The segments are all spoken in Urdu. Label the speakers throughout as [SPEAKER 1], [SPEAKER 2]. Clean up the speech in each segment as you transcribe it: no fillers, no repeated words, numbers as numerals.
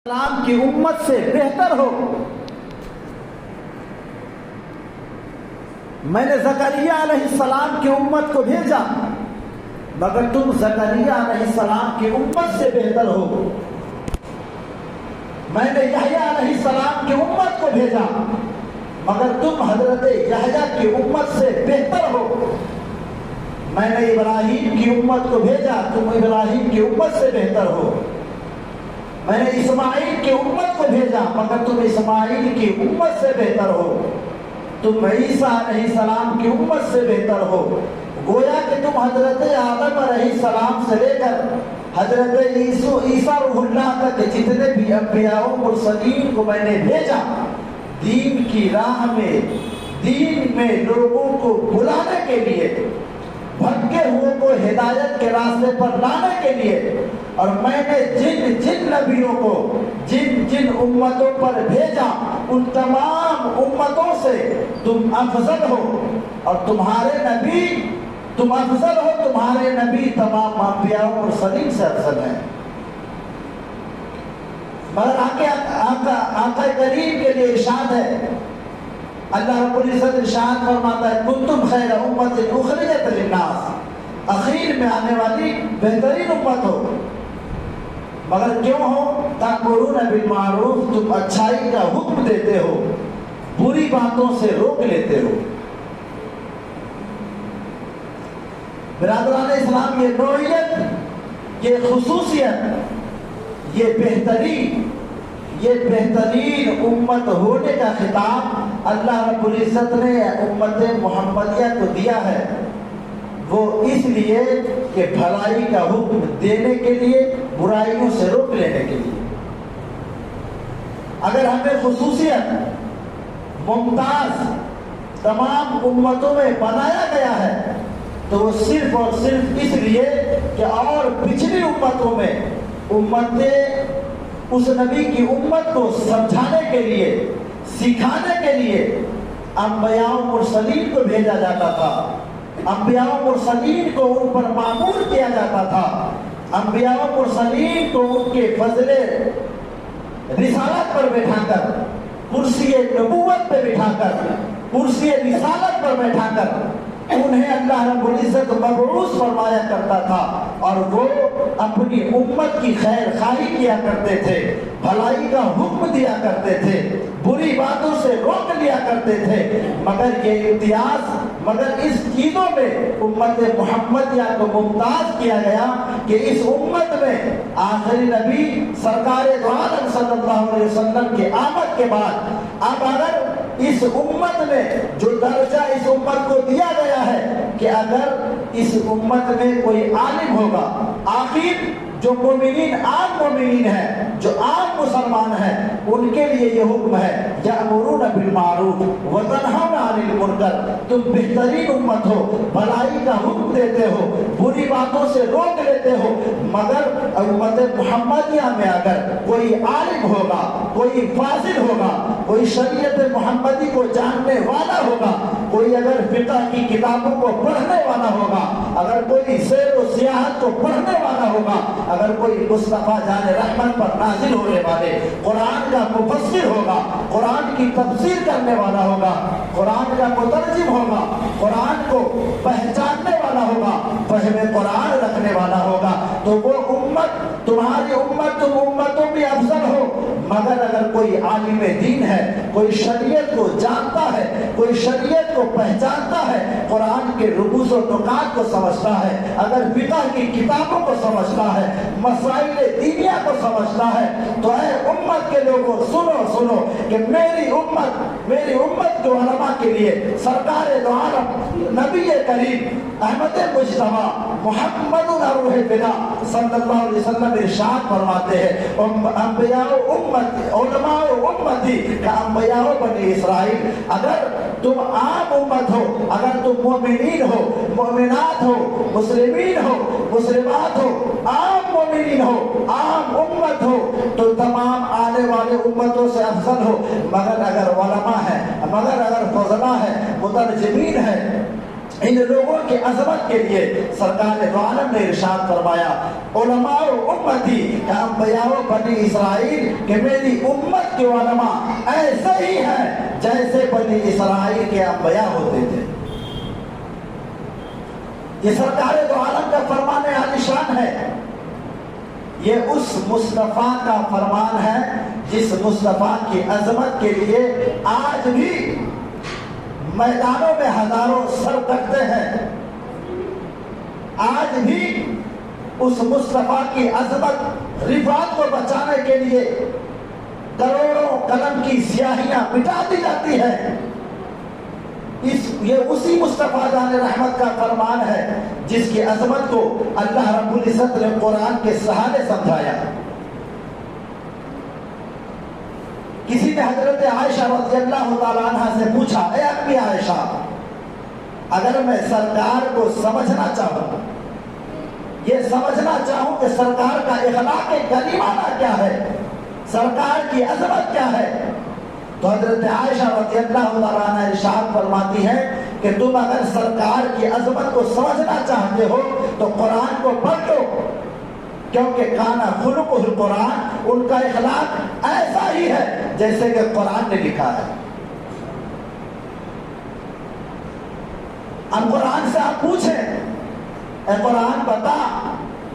[SPEAKER 1] السلام کی امت سے بہتر ہو۔ میں نے زکریا علیہ السلام کی امت کو بھیجا مگر تم زکریا علیہ السلام کی امت سے بہتر ہو۔ میں نے یحییٰ علیہ السلام کی امت کو بھیجا مگر تم حضرت یحییٰ کی امت سے بہتر ہو۔ میں نے ابراہیم کی امت کو بھیجا، تم ابراہیم کی امت سے بہتر ہو۔ میں نے اسماعیل کی امت کو بھیجا مگر تم اسماعیل کی امت سے بہتر ہو۔ تم عیسیٰ علیہ السلام کی امت سے بہتر ہو۔ گویا کہ تم حضرت آدم علیہ السلام سے لے کر حضرت عیسیٰ روح اللہ تک جتنے بھی انبیاء و مرسلین کو میں نے بھیجا، دین کی راہ میں، دین میں لوگوں کو بلانے کے لیے، بھٹکے ہوئے کو ہدایت کے راستے پر لانے کے لیے، اور میں نے جن نبیوں کو جن امتوں پر بھیجا ان تمام امتوں سے تم افضل ہو، اور تمہارے نبی تم افضل ہو، تمہارے نبی تمام انبیاء و مرسلین سے افضل ہیں۔ مگر آقا کریم کے لیے ارشاد ہے، اللہ رب العزت ارشاد فرماتا ہے کنتم خیر امت اخرجت للناس، اخیر میں آنے والی بہترین امت ہو۔ مگر کیوں ہو؟ تأمرون بالمعروف، تم اچھائی کا حکم دیتے ہو، بری باتوں سے روک لیتے ہو۔ برادران اسلام، یہ نوعیت، یہ خصوصیت، یہ بہترین امت ہونے کا خطاب اللہ رب العزت نے امت محمدیہ کو دیا ہے، وہ اس لیے کہ بھلائی کا حکم دینے کے لیے، برائیوں سے روک لینے کے لیے۔ اگر ہمیں خصوصیت ممتاز تمام امتوں میں بنایا گیا ہے تو وہ صرف اور صرف اس لیے کہ اور پچھلی امتوں میں اس نبی کی امت کو سمجھانے کے لیے، سکھانے کے لیے انبیاء و مرسلین کو بھیجا جاتا تھا، انبیاء و مرسلین کو ان پر مامور کیا جاتا تھا، انبیاء و مرسلین کو ان کے فضل رسالت پر بٹھا کر، کرسی نبوت پہ بٹھا کر، کرسی رسالت پر بٹھا کر انہیں اللہ رب العزت مبعوث فرمایا کرتا تھا، اور وہ اپنی امت کی خیر خواہی کیا کرتے تھے، بھلائی کا حکم دیا کرتے تھے، بری باتوں سے روک لیا کرتے تھے۔ مگر یہ امتیاز، مگر اس چیزوں میں امت محمدیہ کو ممتاز کیا گیا کہ اس امت میں آخری نبی سرکار دو عالم صلی اللہ علیہ وسلم کی آمد کے بعد اب اگر اس امت میں جو درجہ اس امت کو دیا گیا ہے کہ اگر اس امت میں کوئی عالم ہوگا، آخر جو مومنین عام مومنین ہیں، جو عام مسلمان ہیں، ان کے لیے یہ حکم ہے یأمرون بالمعروف وتنہون عن المنکر، تم بہترین امت ہو، بھلائی کا حکم دیتے ہو، بری باتوں سے روک لیتے ہو۔ مگر امت محمدیہ میں اگر کوئی عالم ہوگا، کوئی فاضل ہوگا، کوئی شریعت محمدی کو جاننے والا ہوگا، کوئی اگر فقہ کی کتابوں کو پڑھنے والا ہوگا، اگر کوئی سیر و سیاحت کو پڑھنے والا ہوگا، اگر کوئی مصطفیٰ جان رحمت پر نازل ہونے والے قرآن کا مفسر ہوگا، قرآن کی تفسیر کرنے والا ہوگا، قرآن کا مترجم ہوگا، قرآن کو پہچاننے والا ہوگا، فہم قرآن رکھنے والا ہوگا، تو وہ امت، تمہاری امت، تم امتوں بھی افضل ہو۔ مگر اگر کوئی عالم دین ہے، کوئی شریعت کو جانتا ہے، کوئی شریعت کو پہچانتا ہے، قرآن کے رموز و نکات کو سمجھتا ہے، اگر فقہ کی کتابوں کو سمجھتا ہے، مسائل دینیہ کو سمجھتا ہے، تو اے امت کے لوگوں سنو کہ میری امت کے علماء کے لیے سرکار دو عالم نبی کریم احمد مجتبیٰ محمد روح فدا صلی اللہ علیہ وسلم ارشاد فرماتے ہیں، انبیاء امتی، علماء امتی کا انبیاء بنی اسرائیل۔ اگر تم عام امت ہو، اگر تم مومنین ہو، مومنات ہو، مسلمین ہو، مسلمات ہو، عام مومنین ہو، عام امت ہو، تو تمام آنے والے امتوں سے افضل ہو۔ مگر اگر علماء ہے، مگر اگر فضلاء ہے، مترجمین ہے، ان لوگوں کی عظمت کے لیے سرکار دو عالم نے ارشاد فرمایا علماء امتی کہ انبیاء بنی اسرائیل کہ میری امت کے علماء ایسے ہی ہیں جیسے بنی اسرائیل کے انبیاء ہوتے تھے۔ یہ سرکار دو عالم کا فرمان عالی شان ہے، یہ اس مصطفیٰ کا فرمان ہے جس مصطفیٰ کی عظمت کے لیے آج بھی میدانوں میں ہزاروں سر کٹتے ہیں، آج بھی اس مصطفیٰ کی عظمت رفعت کو بچانے کے لیے کروڑوں قلم کی سیاہیاں مٹا دی جاتی ہیں۔ یہ اسی مصطفیٰ جان رحمت کا فرمان ہے جس کی عظمت کو اللہ رب العزت نے قرآن کے سہارے سمجھایا۔ کسی نے حضرت عائشہ رضی اللہ تعالیٰ عنہ سے پوچھا، اے امی عائشہ، اگر میں سرکار کو سمجھنا چاہوں، یہ سمجھنا چاہوں کہ سرکار کا اخلاق کریمانہ کیا ہے، سرکار کی عظمت کیا ہے، تو حضرت عائشہ رضی اللہ تعالیٰ عنہ ارشاد فرماتی ہے کہ تم اگر سرکار کی عظمت کو سمجھنا چاہتے ہو تو قرآن کو پڑھ لو، کیونکہ کانا خلق القرآن، ان کا اخلاق ایسا ہی ہے جیسے کہ قرآن نے لکھا ہے۔ اب قرآن سے آپ پوچھیں، اے قرآن بتا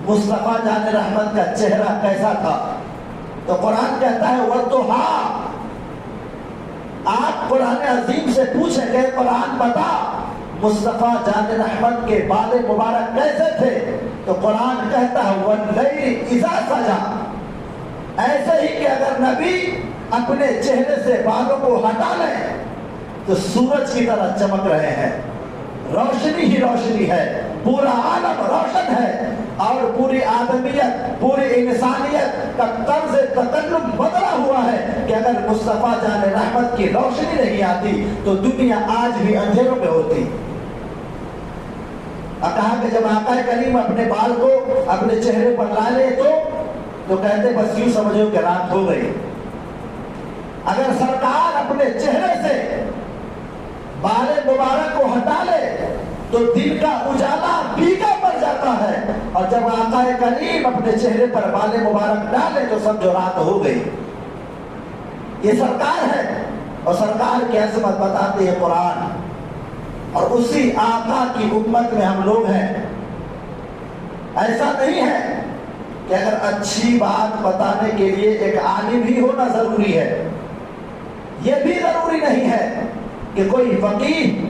[SPEAKER 1] مصطفیٰ جان رحمت کا چہرہ کیسا تھا، تو قرآن کہتا ہے وَالضُّحَىٰ۔ آپ قرآن عظیم سے پوچھیں کہ قرآن بتا مصطفیٰ جان رحمت کے بال مبارک کیسے تھے، تو قرآن کہتا ہے وَاللَّيْلِ إِذَا سَجَىٰ۔ ایسے ہی کہ اگر نبی اپنے چہرے سے بالوں کو ہٹا لیں تو سورج کی طرح چمک رہے ہیں، روشنی ہی روشنی ہے، پورا عالم روشن ہے، اور پوری آدمیت، پوری انسانیت کا طرز تکلم بدلا ہوا ہے کہ اگر مصطفیٰ جان رحمت کی روشنی نہیں آتی تو دنیا آج بھی اندھیروں میں ہوتی۔ کہا کہ جب آقا کریم اپنے بال کو اپنے چہرے پر لا لے تو کہتے بس یوں سمجھو کہ رات ہو گئی۔ اگر سرکار اپنے چہرے سے بال مبارک کو ہٹا لے تو دن کا اجالا پھیکا پڑ جاتا ہے، اور جب آقا کریم اپنے چہرے پر بال مبارک ڈالے تو سمجھو رات ہو گئی۔ یہ سرکار ہے، اور سرکار کی عظمت بتاتی ہے قرآن، اور اسی آقا کی امت میں ہم لوگ ہیں۔ ایسا نہیں ہے کہ اگر اچھی بات بتانے کے لیے ایک عالم ہی ہونا ضروری ہے، یہ بھی ضروری نہیں ہے کہ کوئی فقیہ،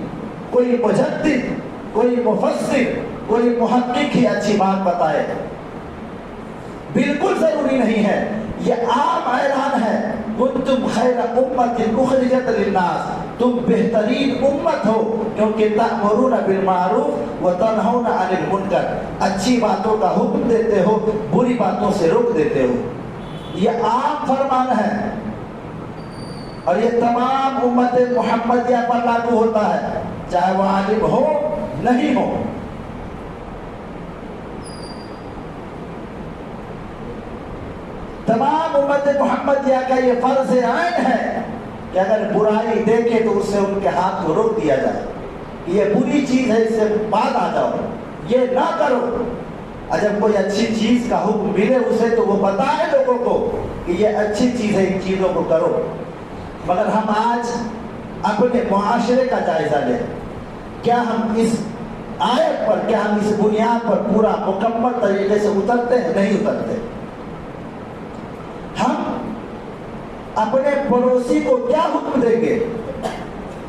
[SPEAKER 1] کوئی مجدد، کوئی مفسر، کوئی محقق ہی اچھی بات بتائے، بالکل ضروری نہیں ہے۔ یہ عام اعلان ہے کنتم خیر امت اخرجت للناس، تم بہترین امت ہو کیونکہ تأمرون بالمعروف وتنہون عن المنکر، اچھی باتوں کا حکم دیتے ہو، بری باتوں سے روک دیتے ہو۔ یہ عام فرمان ہے، اور یہ تمام امت محمدیہ پر لاگو ہوتا ہے، چاہے وہ عالم ہو نہیں ہو۔ تمام امت محمدیہ کا یہ فرض عین ہے کہ اگر برائی دیکھے تو اس سے ان کے ہاتھ کو روک دیا جائے، یہ بری چیز ہے، اس سے بعد آ جاؤ، یہ نہ کرو۔ اور جب کوئی اچھی چیز کا حکم ملے اسے تو وہ بتائے لوگوں کو کہ یہ اچھی چیز ہے، ان چیزوں کو کرو۔ مگر ہم آج اپنے معاشرے کا جائزہ لیں، کیا ہم اس آیت پر، کیا ہم اس بنیاد پر پورا مکمل طریقے سے اترتے ہیں؟ نہیں اترتے۔ ہم اپنے پڑوسی کو کیا حکم دیں گے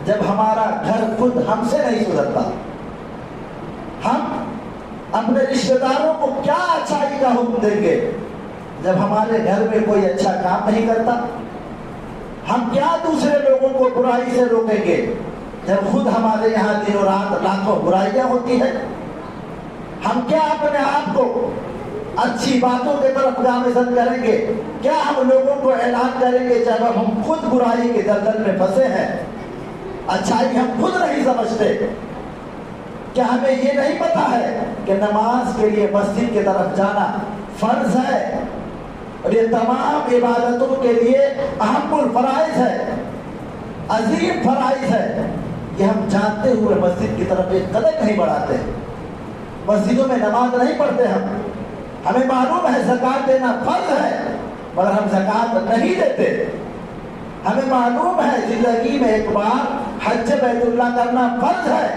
[SPEAKER 1] جب ہمارا گھر خود ہم سے نہیں سدھرتا؟ ہم اپنے رشتہ داروں کو کیا اچھائی کا حکم دیں گے جب ہمارے گھر میں کوئی اچھا کام نہیں کرتا؟ ہم کیا دوسرے لوگوں کو برائی سے روکیں گے جب خود ہمارے یہاں دن و رات لاکھوں برائیاں ہوتی ہیں؟ ہم کیا اپنے آپ کو اچھی باتوں کی طرف گامزن کریں گے؟ کیا ہم لوگوں کو اعلان کریں گے جب ہم خود برائی کے دلدل میں پھنسے ہیں، اچھائی ہم خود نہیں سمجھتے؟ کیا ہمیں یہ نہیں پتا ہے کہ نماز کے لیے مسجد کی طرف جانا فرض ہے، اور یہ تمام عبادتوں کے لیے اہم الفرائض ہے، عظیم فرائض ہے؟ کہ ہم جانتے ہوئے مسجد کی طرف ایک قدم نہیں بڑھاتے، مسجدوں میں نماز نہیں پڑھتے، ہمیں معلوم ہے زکوٰۃ دینا فرض ہے مگر ہم زکوٰۃ نہیں دیتے، ہمیں معلوم ہے زندگی میں ایک بار حج بیت اللہ کرنا فرض ہے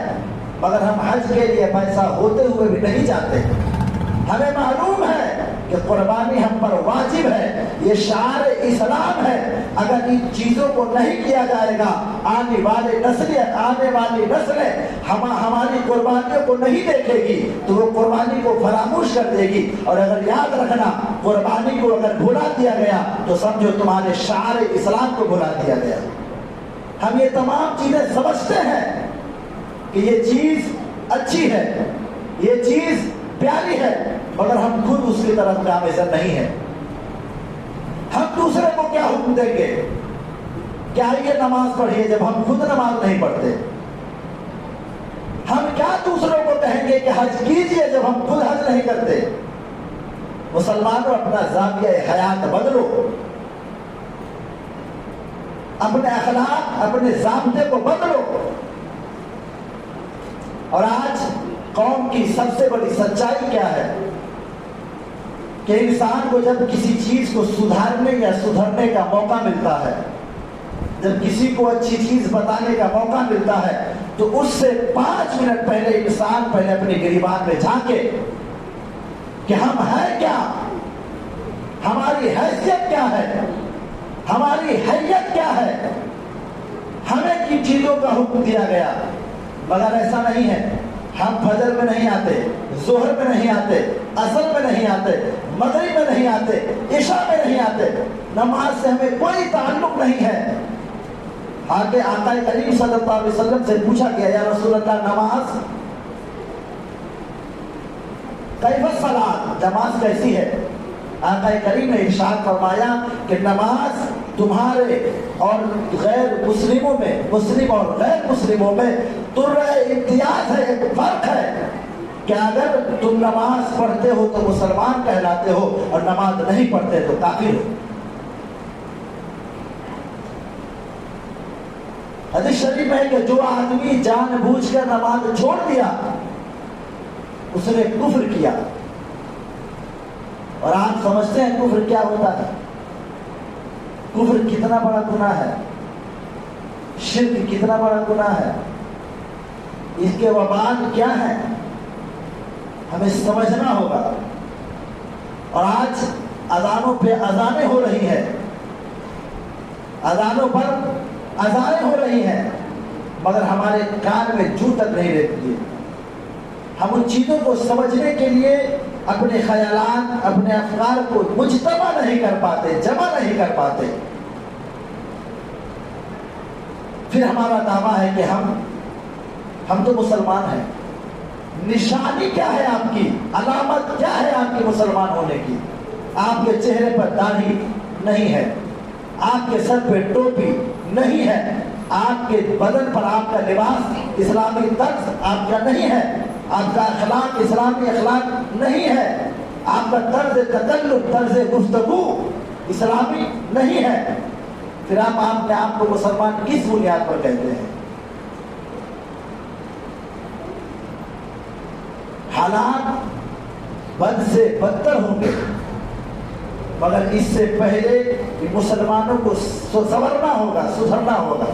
[SPEAKER 1] مگر ہم حج کے لیے پیسہ ہوتے ہوئے بھی نہیں جاتے، ہمیں معلوم ہے کہ قربانی ہم پر واجب ہے، یہ شعار اسلام ہے، اگر ان چیزوں کو نہیں کیا جائے گا آنے والی نسلیں ہماری قربانیوں کو نہیں دیکھے گی تو وہ قربانی کو فراموش کر دے گی، اور اگر یاد رکھنا قربانی کو اگر بھلا دیا گیا تو سمجھو تمہارے شعار اسلام کو بھلا دیا گیا۔ ہم یہ تمام چیزیں سمجھتے ہیں کہ یہ چیز اچھی ہے، یہ چیز پیاری ہے، مگر ہم خود اس کی طرف گامزن نہیں ہیں۔ ہم دوسرے کو کیا حکم دیں گے کہ آئیے نماز پڑھیے جب ہم خود نماز نہیں پڑھتے؟ ہم کیا دوسروں کو کہیں گے کہ حج کیجئے جب ہم خود حج نہیں کرتے؟ مسلمانوں اپنا زاویہ حیات بدلو، اپنے اخلاق اپنے ضابطے کو بدلو۔ اور آج قوم کی سب سے بڑی سچائی کیا ہے کہ انسان کو جب کسی چیز کو سدھارنے یا سدھرنے کا موقع ملتا ہے، جب کسی کو اچھی چیز بتانے کا موقع ملتا ہے تو اس سے 5 منٹ پہلے انسان پہلے اپنے گریبان میں جھانکے کہ ہم ہیں کیا، ہماری حیثیت کیا ہے، ہماری حیت کیا ہے۔ ہمیں کن چیزوں کا حکم دیا گیا، مگر ایسا نہیں ہے ہم فجر میں نہیں آتے، ظہر میں نہیں آتے، عصر میں نہیں آتے، مغرب میں نہیں آتے، عشاء میں نہیں آتے، نماز سے ہمیں کوئی تعلق نہیں ہے۔ آگے آقا کریم صلی اللہ علیہ وسلم سے پوچھا گیا یا رسول اللہ نماز کیف الصلاۃ، نماز کیسی ہے؟ آقا کریم نے ارشاد فرمایا کہ نماز تمہارے اور غیر مسلموں میں، مسلم اور غیر مسلموں میں امتیاز ہے، ایک فرق ہے کہ اگر تم نماز پڑھتے ہو تو مسلمان کہلاتے ہو اور نماز نہیں پڑھتے تو کافر ہو۔ حدیث شریف ہے کہ جو آدمی جان بوجھ کر نماز چھوڑ دیا اس نے کفر کیا۔ اور آپ سمجھتے ہیں کفر کیا ہوتا ہے؟ کفر کتنا بڑا گناہ ہے، شرک کتنا بڑا گناہ ہے، اس کے وبال کیا ہے، ہمیں سمجھنا ہوگا۔ اور آج اذانوں پہ اذانیں ہو رہی ہیں، اذانوں پر اذانیں ہو رہی ہیں، مگر ہمارے کان میں جو تک نہیں رہتی ہے۔ ہم ان چیزوں کو سمجھنے کے لیے اپنے خیالات اپنے افکار کو مجتمع نہیں کر پاتے، جمع نہیں کر پاتے۔ پھر ہمارا دعویٰ ہے کہ ہم تو مسلمان ہیں۔ نشانی کیا ہے آپ کی، علامت کیا ہے آپ کی مسلمان ہونے کی؟ آپ کے چہرے پر داڑھی نہیں ہے، آپ کے سر پہ ٹوپی نہیں ہے، آپ کے بدن پر آپ کا لباس اسلامی طرز آپ کا نہیں ہے، آپ کا اخلاق اسلامی اخلاق نہیں ہے، آپ کا طرز تکلم طرز گفتگو اسلامی نہیں ہے، پھر آپ اپنے آپ کو مسلمان کس بنیاد پر کہتے ہیں؟ حالات بد سے بدتر ہوں گے، مگر اس سے پہلے کہ مسلمانوں کو سنورنا ہوگا، سدھرنا ہوگا۔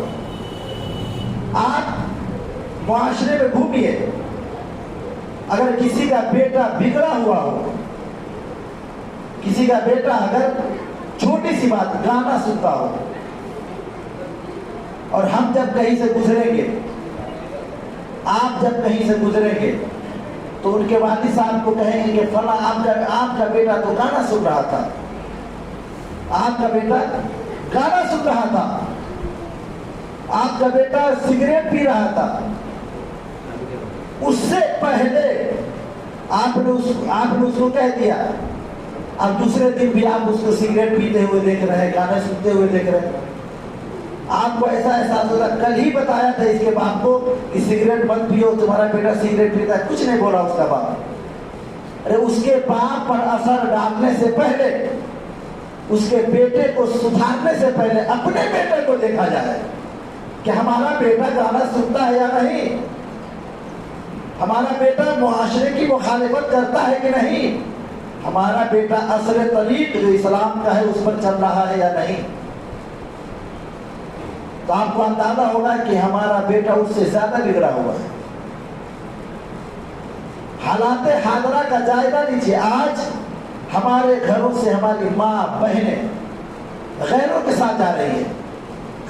[SPEAKER 1] آپ معاشرے میں گھومیے، اگر کسی کا بیٹا بگڑا ہوا ہو، کسی کا بیٹا اگر چھوٹی سی بات گانا سنتا ہو، اور ہم جب کہیں سے گزریں گے، آپ جب کہیں سے گزریں گے تو ان کے والد صاحب کو کہیں گے کہ فلاں آپ کا بیٹا تو گانا سن رہا تھا، آپ کا بیٹا گانا سن رہا تھا، آپ کا بیٹا سگریٹ پی رہا تھا۔ اس سے پہلے آپ نے اس کو کہہ دیا، اب دوسرے دن بھی آپ اس کو سگریٹ پیتے ہوئے دیکھ رہے ہیں، گانے سنتے ہوئے دیکھ رہے ہیں۔ آپ کو ایسا احساس ہوگا کل ہی بتایا تھا اس کے باپ کو کہ سگریٹ مت پیو، تمہارا بیٹا سگریٹ پیتا ہے، کچھ نہیں بولا اس کا باپ۔ ارے اس کے باپ پر اثر ڈالنے سے پہلے، اس کے بیٹے کو سدھارنے سے پہلے اپنے بیٹے کو دیکھا جائے۔ کہ ہمارا بیٹا گانا سنتا ہے یا نہیں، ہمارا بیٹا معاشرے کی مخالفت کرتا ہے کہ نہیں، ہمارا بیٹا اصل طریق جو اسلام کا ہے اس پر چل رہا ہے یا نہیں. تو آپ کو اندازہ ہوگا کہ ہمارا بیٹا اس سے زیادہ بگڑا ہوا ہے. حالات حاضرہ کا جائزہ لیجیے. آج ہمارے گھروں سے ہماری ماں بہنیں غیروں کے ساتھ جا رہی ہے.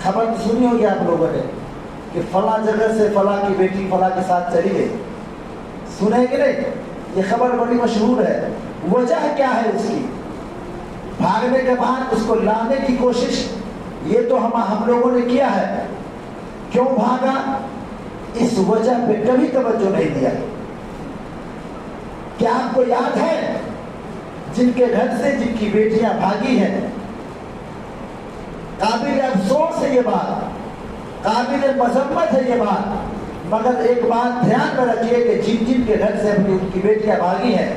[SPEAKER 1] خبر تو سنی ہوگی آپ لوگوں نے کہ فلاں جگہ سے فلاں کی بیٹی فلاں کے ساتھ چلی گئی. سنے کہ نہیں؟ یہ خبر بڑی مشہور ہے. وجہ کیا ہے اس کی؟ بھاگنے کے بعد اس کو لانے کی کوشش یہ تو ہم لوگوں نے کیا ہے. کیوں بھاگا؟ اس وجہ پہ کبھی توجہ نہیں دیا. کیا آپ کو یاد ہے جن کے گھر سے جن کی بیٹیاں بھاگی ہیں؟ قابل افسوس ہے یہ بات، قابل مذمت ہے یہ بات، مگر ایک بات دھیان میں رکھیے کہ جن جن کے گھر سے ان کی بیٹیاں بھاگی ہیں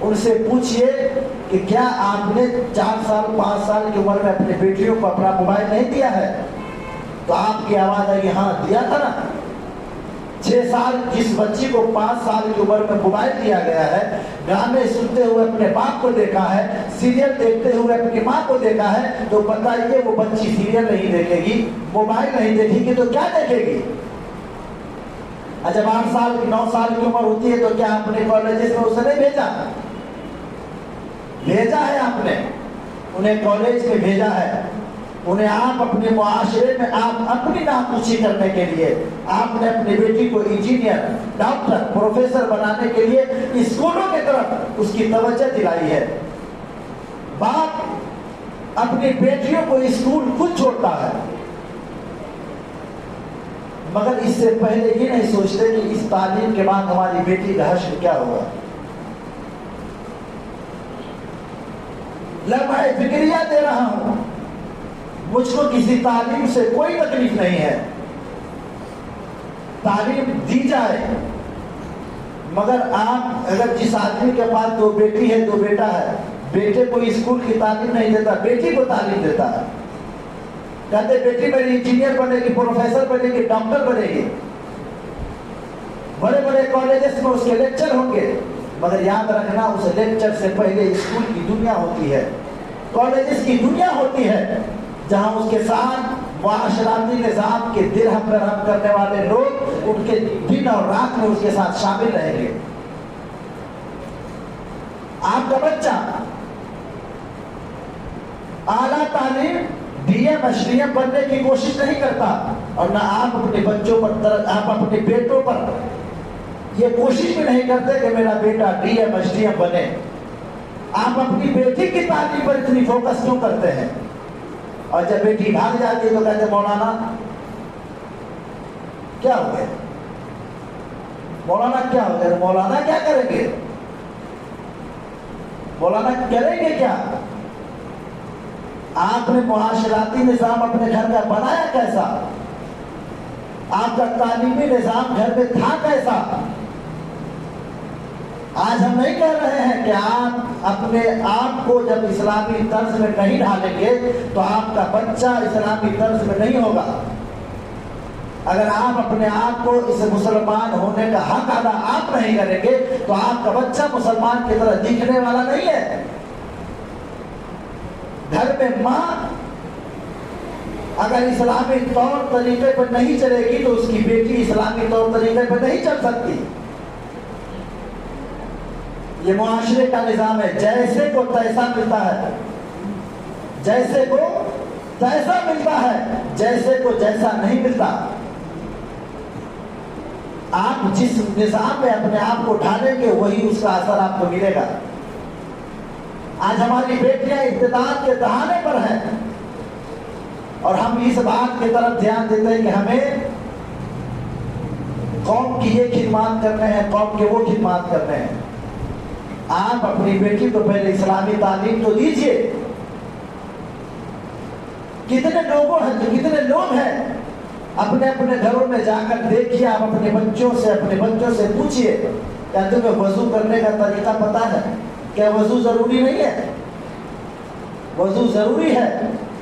[SPEAKER 1] ان سے پوچھئے کہ کیا آپ نے 4 سال 5 سال کی عمر میں اپنی بیٹیوں کو اپنا موبائل نہیں دیا ہے؟ تو آپ کی آواز آئی ہاں دیا تھا نا. 6 سال جس بچی کو 5 سال کی عمر میں موبائل دیا گیا ہے، گانے سنتے ہوئے اپنے باپ کو دیکھا ہے، سیریل دیکھتے ہوئے اپنی ماں کو دیکھا ہے، تو بتائیے وہ بچی سیریل نہیں دیکھے گی، موبائل نہیں دیکھے گی تو کیا دیکھے گی؟ جب 8 سال کی 9 سال کی عمر ہوتی ہے تو کیا آپ نے کالجز میں اسے نہیں بھیجا؟ بھیجا ہے آپ نے، انہیں کالج میں بھیجا ہے. انہیں آپ اپنے معاشرے میں آپ اپنی ناپوچی کرنے کے لیے آپ نے اپنی بیٹی کو انجینئر، ڈاکٹر، پروفیسر بنانے کے لیے اسکولوں کی طرف اس کی توجہ دلائی ہے. باپ اپنی بیٹیوں کو اسکول خود چھوڑتا ہے، مگر اس سے پہلے یہ نہیں سوچتے کہ اس تعلیم کے بعد ہماری بیٹی کا حشر کیا ہوگا. لمحہ فکریہ دے رہا ہوں، مجھ کو کسی تعلیم سے کوئی تکلیف نہیں ہے. تعلیم دی جائے، مگر آپ اگر جس آدمی کے پاس 2 بیٹی ہے 2 بیٹا ہے، بیٹے کو اسکول کی تعلیم نہیں دیتا، بیٹی کو تعلیم دیتا ہے. کہتے بیٹی میری انجینئر بنے گی، پروفیسر بنے گی، ڈاکٹر بنے گی، بڑے بڑے کالجز میں اس کے لیکچر ہوں گے. مگر یاد رکھنا اس لیکچر سے پہلے اسکول کی دنیا ہوتی ہے، کالجز کی دنیا ہوتی ہے، جہاں اس کے ساتھ معاشراتی نظام کے درہم برہم کرنے والے لوگ ان کے دن اور رات میں اس کے ساتھ شامل رہیں گے. آپ کا بچہ اعلیٰ تعلیم DM HDM بننے کی کوشش نہیں کرتا، اور نہ آپ اپنے بچوں پر آپ اپنے بیٹوں پر یہ کوشش بھی نہیں کرتے کہ میرا بیٹا DM HDM بنے. آپ اپنی بیٹی کی تعلیم پر اتنی فوکس کیوں کرتے ہیں؟ اور جب بیٹی بھاگ جاتی ہے تو کہتے مولانا کیا ہو گیا، مولانا کیا ہو گیا، مولانا کیا کریں گے، مولانا کریں گے کیا؟ آپ نے معاشراتی نظام اپنے گھر کا بنایا کیسا؟ آپ کا تعلیمی نظام گھر میں تھا کیسا؟ آج ہم نہیں کہہ رہے ہیں کہ آپ اپنے آپ کو جب اسلامی طرز میں نہیں ڈھالیں گے تو آپ کا بچہ اسلامی طرز میں نہیں ہوگا. اگر آپ اپنے آپ کو اس مسلمان ہونے کا حق ادا آپ نہیں کریں گے تو آپ کا بچہ مسلمان کی طرح دکھنے والا نہیں ہے. گھر میں ماں اگر اسلامی طور طریقے پر نہیں چلے گی تو اس کی بیٹی اسلامی طور طریقے پر نہیں چل سکتی. یہ معاشرے کا نظام ہے، جیسے کو تیسا ملتا ہے، جیسے کو تیسا ملتا ہے، جیسے کو جیسا نہیں ملتا. آپ جس نظام میں اپنے آپ کو ڈھالیں گے وہی اس کا اثر آپ کو ملے گا. آج ہماری بیٹیاں ابتداء کے دہانے پر ہیں اور ہم اس بات کی طرف دھیان دیتے ہیں کہ ہمیں قوم کی یہ خدمات کرنے ہیں، قوم کے وہ خدمات کرنے ہیں. آپ اپنی بیٹی کو پہلے اسلامی تعلیم تو دیجیے. کتنے لوگ ہیں اپنے اپنے گھروں میں جا کر دیکھیے، آپ اپنے بچوں سے پوچھیے کیا تمہیں وضو کرنے کا طریقہ پتا ہے؟ کیا وضو ضروری نہیں ہے؟ وضو ضروری ہے.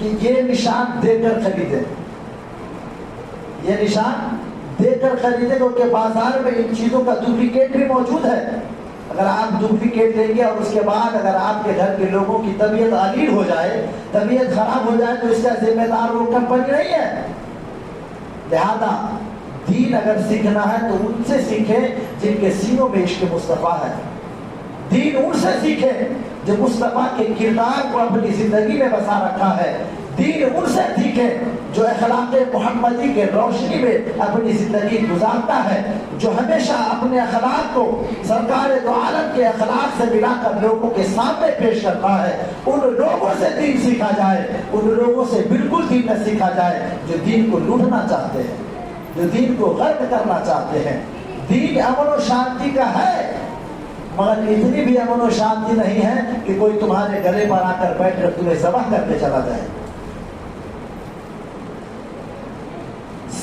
[SPEAKER 1] کہ یہ نشان دے کر خریدیں، یہ نشان دے کر خریدیں، کیونکہ بازار میں ان چیزوں کا ڈپلیکیٹ بھی موجود ہے۔ اگر آپ ڈپلیکیٹ لیں گے اور اس کے بعد اگر آپ کے گھر کے لوگوں کی طبیعت علیل ہو جائے، طبیعت خراب ہو جائے، تو اس کا ذمہ دار وہ کمپنی نہیں ہے۔ لہذا دین اگر سیکھنا ہے تو ان سے سیکھیں جن کے سینوں میں عشق مصطفیٰ ہے، دین ان سے سیکھیں جو مصطفیٰ کے کردار کو اپنی زندگی میں بسا رکھا ہے، دین ان سے سیکھیں جو اخلاق محمدی کے روشنی میں اپنی زندگی گزارتا ہے، جو ہمیشہ اپنے اخلاق کو سرکار دو عالم کے اخلاق سے ملا کر لوگوں کے سامنے پیش کرتا ہے۔ ان لوگوں سے دین سیکھا جائے، ان لوگوں سے بالکل دین نہ سیکھا جائے جو دین کو لوٹنا چاہتے ہیں، جو دین کو غرق کرنا چاہتے ہیں۔ دین امن و شانتی کا ہے، مگر اتنی بھی امن و شانتی نہیں ہے کہ کوئی تمہارے گلے پر آ کر بیٹھ کر تمہیں ذبح کر کے چلا جائے۔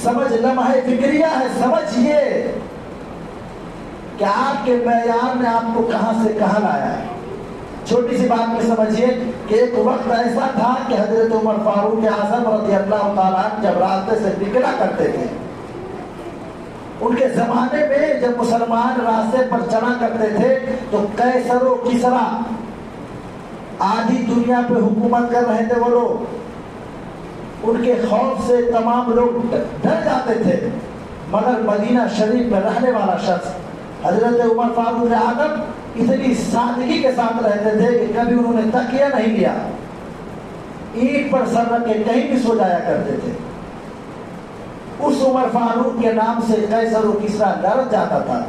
[SPEAKER 1] سمجھ لمحہ فکریہ ہے، سمجھیے کہ آپ کے معیار نے آپ کو کہاں سے کہاں لایا ہے۔ چھوٹی سی بات میں سمجھیے کہ ایک وقت ایسا تھا کہ حضرت عمر فاروق اعظم رضی اللہ تعالیٰ جب راستے سے نکلا کرتے تھے، ان کے زمانے میں جب مسلمان راستے پر چلا کرتے تھے تو قیصر و کسریٰ آدھی دنیا پہ حکومت کر رہے تھے، وہ لوگ ان کے خوف سے تمام لوگ ڈر جاتے تھے، مگر مدینہ شریف میں رہنے والا شخص حضرت عمر فاروق اعظم اتنی سادگی کے ساتھ رہتے تھے کہ کبھی انہوں نے تکیہ نہیں لیا، اینٹ پر سر رکھ کے کہیں بھی سو جایا کرتے تھے۔ اس عمر فاروق کے نام سے قیصر و کسریٰ ڈر جاتا تھا۔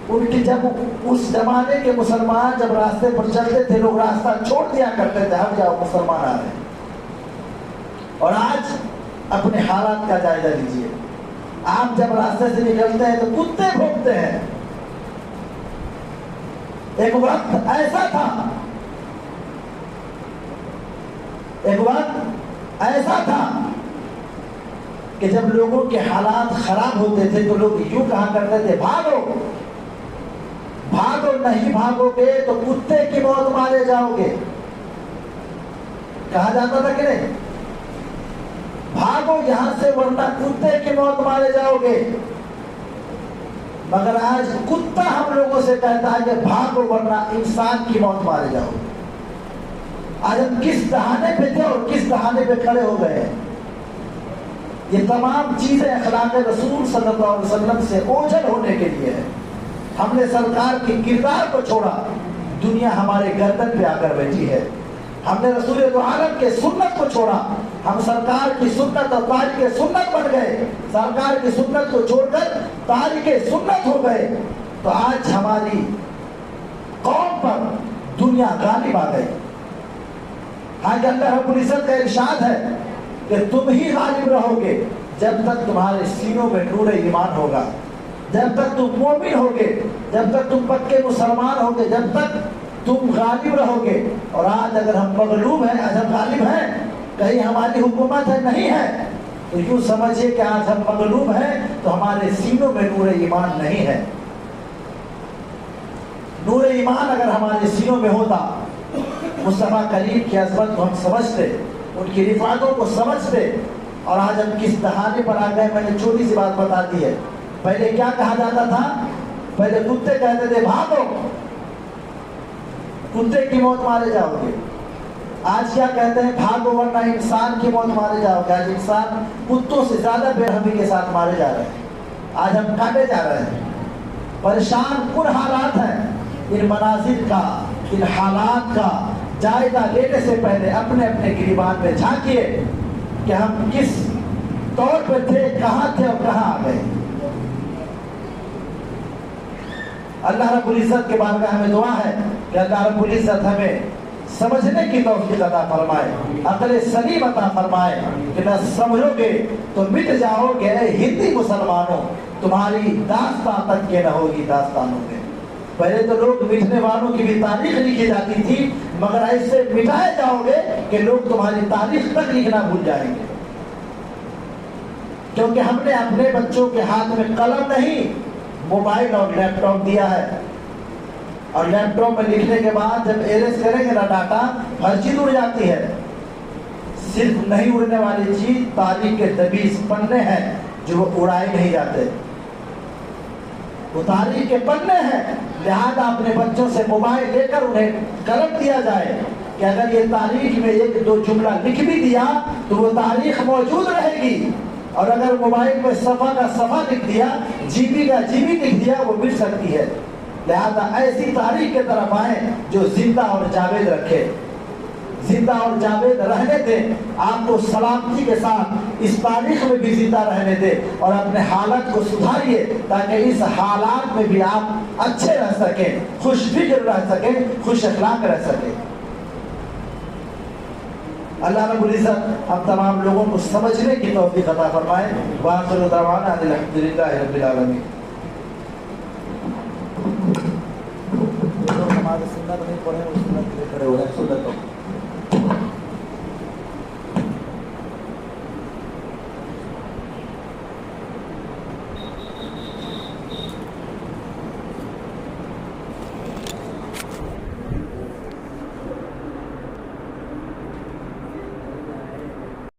[SPEAKER 1] ان کی جب اس زمانے کے مسلمان جب راستے پر چلتے تھے، لوگ راستہ چھوڑ دیا کرتے تھے، ہم جاؤ مسلمان آ رہے ہیں۔ اور آج اپنے حالات کا جائزہ لیجیے، آپ جب راستے سے نکلتے ہیں تو کتے بھونکتے ہیں۔ ایک وقت ایسا تھا، ایک وقت ایسا تھا کہ جب لوگوں کے حالات خراب ہوتے تھے تو لوگ یوں کہا کرتے تھے، بھاگو بھاگو، نہیں بھاگو گے تو کتے کی موت مارے جاؤ گے۔ کہا جاتا تھا کہ نہیں، بھاگو یہاں سے ورنہ کتے کی موت مارے جاؤ گے۔ مگر آج کتا ہم لوگوں سے کہتا ہے کہ بھاگو ورنہ انسان کی موت مارے جاؤ گے۔ آج ہم کس دہانے پہ تھے اور کس دہانے پہ کھڑے ہو گئے ہیں۔ یہ تمام چیزیں اخلاق رسول صلی اللہ علیہ وسلم سے اوجھل ہونے کے لیے ہے۔ ہم نے سرکار کی کردار کو چھوڑا، دنیا ہمارے گردن پہ آ کر بیٹھی ہے۔ ہم نے رسول دو عالم کے سنت کو چھوڑا، ہم سرکار کی سنت اور تارک سنت بن گئے، سرکار کی سنت کو چھوڑ کر تارک سنت ہو گئے۔ تو آج ہماری قوم پر دنیا غالب آ گئی۔ آج اللہ رب العزت کا ارشاد ہے کہ تم ہی غالب رہو گے جب تک تمہارے سینوں میں نور ایمان ہوگا، جب تک تم مومن ہوگے، جب تک تم پکے مسلمان ہوگے، جب تک تم غالب رہو گے۔ اور آج اگر ہم مغلوب ہیں، آج ہم غالب ہیں، کہیں ہماری حکومت ہے نہیں ہے، تو یوں سمجھیے کہ آج ہم مغلوب ہیں تو ہمارے سینوں میں نور ایمان نہیں ہے۔ نور ایمان اگر ہمارے سینوں میں ہوتا، مصطفیٰ کریم کی عظمت کو ہم سمجھتے، ان کی رفعتوں کو سمجھتے، اور آج ہم کس دہانے پر آ گئے۔ میں نے چھوٹی سی بات بتا دی ہے، پہلے کیا کہا جاتا تھا؟ پہلے کتے کہتے تھے بھاگو، کتے کی موت مارے جاؤ گے۔ آج کیا کہتے ہیں؟ بھاگو ورنہ انسان کی موت مارے جاؤ گے۔ آج انسان کتوں سے زیادہ بے رحمی کے ساتھ مارے جا رہے ہیں، آج ہم کاٹے جا رہے ہیں۔ پریشان کن حالات ہیں۔ ان مناظر کا، ان حالات کا جائزہ لینے سے پہلے اپنے اپنے گریبان میں جھانکیے کہ ہم کس طور پہ تھے، کہاں تھے اور کہاں آ گئے۔ اللہ رب العزت کے بارگاہ میں دعا ہے کہ اللہ رب العزت ہمیں سمجھنے کی توفیق عطا فرمائے، عقل سلیم عطا فرمائے کہ نہ سمجھو گے تو مٹ جاؤ گے۔ اے ہندی مسلمانوں، تمہاری داستان تک کے نہ ہوگی داستانوں میں۔ پہلے تو لوگ مٹنے والوں کی بھی تاریخ لکھی جاتی تھی، مگر ایسے مٹائے جاؤ گے کہ لوگ تمہاری تاریخ تک لکھنا بھول جائیں گے، کیونکہ ہم نے اپنے بچوں کے ہاتھ میں قلم نہیں، موبائل اور لیپ ٹاپ دیا ہے۔ اور لیپ ٹاپ میں لکھنے کے بعد جب ایریز کریں گے نا ڈاٹا، ہر چیز اڑ جاتی ہے۔ صرف نہیں اڑنے والی چیز تاریخ کے 23 پنے ہیں جو وہ اڑائے نہیں جاتے، وہ تاریخ کے پنے ہیں۔ لہذا اپنے بچوں سے موبائل لے کر انہیں قلم دیا جائے کہ اگر یہ تاریخ میں 1-2 جملہ لکھ بھی دیا تو وہ تاریخ موجود رہے گی، اور اگر موبائل میں صفحہ کا صفحہ لکھ دیا، جی بی کا جی بی لکھ دیا، وہ مل سکتی ہے۔ لہذا ایسی تاریخ کے طرف آئیں جو زندہ اور جاوید رکھے، زندہ اور جاوید رہنے دے، آپ کو سلامتی کے ساتھ اس تاریخ میں بھی زندہ رہنے دے، اور اپنے حالت کو سدھاریے تاکہ اس حالات میں بھی آپ اچھے رہ سکیں، خوش فکر رہ سکیں، خوش اخلاق رہ سکیں۔ اللہ رب العزت ہم تمام لوگوں کو سمجھنے کی توفیق عطا فرمائے۔ وآخر دعوانا ان الحمدللہ رب العالمین۔ نماز سنت نہیں پڑھے، اس سنت کے لیے کھڑے ہو رہے ہیں، سنت